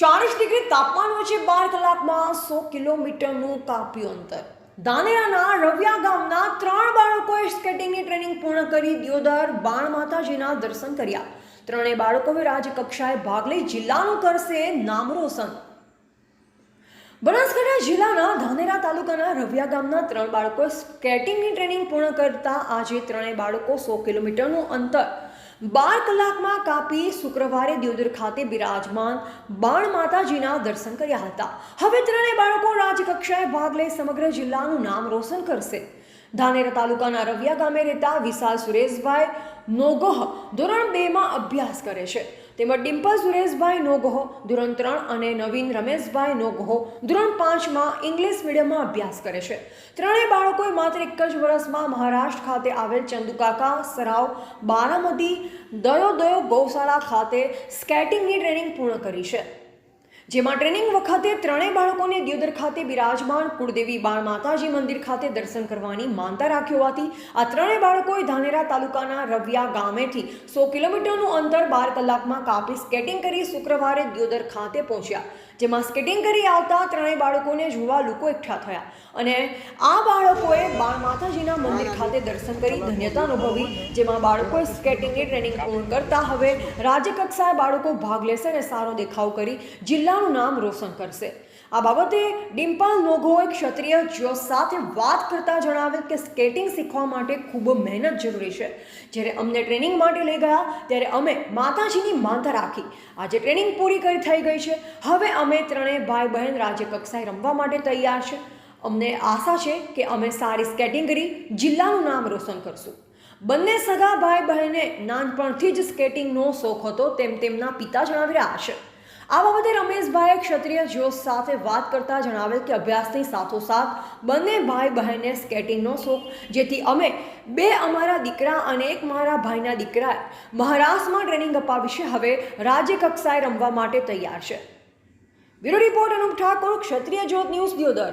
40 degree તાપમાન વચ્ચે 12 કલાકમાં 100 કિલોમીટરનું કાપ્યું અંતર. ધાનેરાના રવિયા ગામના 3 બાળકોએ સ્કેટિંગની ટ્રેનિંગ પૂર્ણ કરી દિયોદર બાણ માતાજીના દર્શન કર્યા. ત્રણેય બાળકોએ રાજ્ય કક્ષાએ ભાગ લઈ જિલ્લાનું કરશે નામ રોશન. બનાસકાંઠા જિલ્લાના ધાનેરા તાલુકાના રવિયા ગામના 3 બાળકોએ સ્કેટિંગની ટ્રેનિંગ પૂર્ણ કરતા આજે ત્રણેય બાળકો 100 કિલોમીટરનું અંતર 12 કલાકમાં કાપી શુક્રવારે દિયોદર ખાતે બિરાજમાન બાણ માતાજીના દર્શન કર્યા હતા. હવે ત્રણેય બાળકો રાજ્ય કક્ષાએ ભાગ લઈ સમગ્ર જિલ્લાનું નામ રોશન કરશે. ધાનેરા તાલુકાના રવિયા ગામે રહેતા વિશાલ સુરેશભાઈ નોગોહ ધોરણ 2 માં અભ્યાસ કરે છે. તેમજ ડિમ્પલ સુરેશભાઈ નોગોહ ધોરણ 3 અને નવીન રમેશભાઈ નોગોહ ધોરણ 5 માં ઇંગ્લિશ મીડિયમમાં અભ્યાસ કરે છે. ત્રણેય બાળકોએ માત્ર એક જ વર્ષમાં મહારાષ્ટ્ર ખાતે આવેલ ચંદુકાકા સરાવ બારામતી દયોદયો ગૌશાળા ખાતે સ્કેટિંગની ટ્રેનિંગ પૂર્ણ કરી છે. જેમાં ટ્રેનિંગ વખતે ત્રણેય બાળકોને દિયોદર ખાતે બિરાજમાન કુળદેવી બાણ માતાજી મંદિર ખાતે દર્શન કરવાની માનતા રાખી હોવાથી આ ત્રણેય બાળકોએ ધાનેરા તાલુકાના રવિયા ગામેથી 100 કિલોમીટરનું અંતર 12 કલાકમાં કાપી સ્કેટિંગ કરી શુક્રવારે દિયોદર ખાતે પહોંચ્યા. જેમાં સ્કેટિંગ કરી આવતા ત્રણેય બાળકોને જોવા લોકો એકઠા થયા અને આ બાળકોએ બાણ માતાજીના મંદિર ખાતે દર્શન કરી ધન્યતા અનુભવી. જેમાં બાળકોએ સ્કેટિંગની ટ્રેનિંગ પૂર્ણ કરતા હવે રાજ્ય કક્ષાએ બાળકો ભાગ લેશે અને સારો દેખાવ કરી જિલ્લાનું નામ રોશન કરશે. આ બાબતે ડિમ્પલ નોગોએ ક્ષત્રિય જોશ સાથે વાત કરતા જણાવેલ કે સ્કેટિંગ શીખવા માટે ખૂબ મહેનત જરૂરી છે. જ્યારે અમને ટ્રેનિંગ માટે લઈ ગયા ત્યારે અમે માતાજીની માનતા રાખી. આજે ટ્રેનિંગ પૂરી થઈ ગઈ છે. હવે અમે ત્રણેય ભાઈ બહેન રાજ્ય કક્ષાએ રમવા માટે તૈયાર છે. અમને આશા છે કે અમે સારી સ્કેટિંગ કરી જિલ્લાનું નામ રોશન કરશું. બંને સગા ભાઈ બહેને નાનપણથી જ સ્કેટિંગનો શોખ હતો તેમ તેમના પિતા જણાવી રહ્યા છે. આ બાબતે રમેશભાઈએ ક્ષત્રિય જોશ સાથે વાત કરતા જણાવેલ કે અભ્યાસની સાથોસાથ બંને ભાઈ બહેનને સ્કેટિંગનો શોખ, જેથી અમે 2 અમારા દીકરા અને 1 મારા ભાઈના દીકરાએ મહારાષ્ટ્રમાં ટ્રેનિંગ અપાવી છે. હવે રાજ્ય કક્ષાએ રમવા માટે તૈયાર છે. બ્યુરો રિપોર્ટ અનુપ ઠાકોર, ક્ષત્રિય જ્યોત ન્યૂઝ દિયોદર.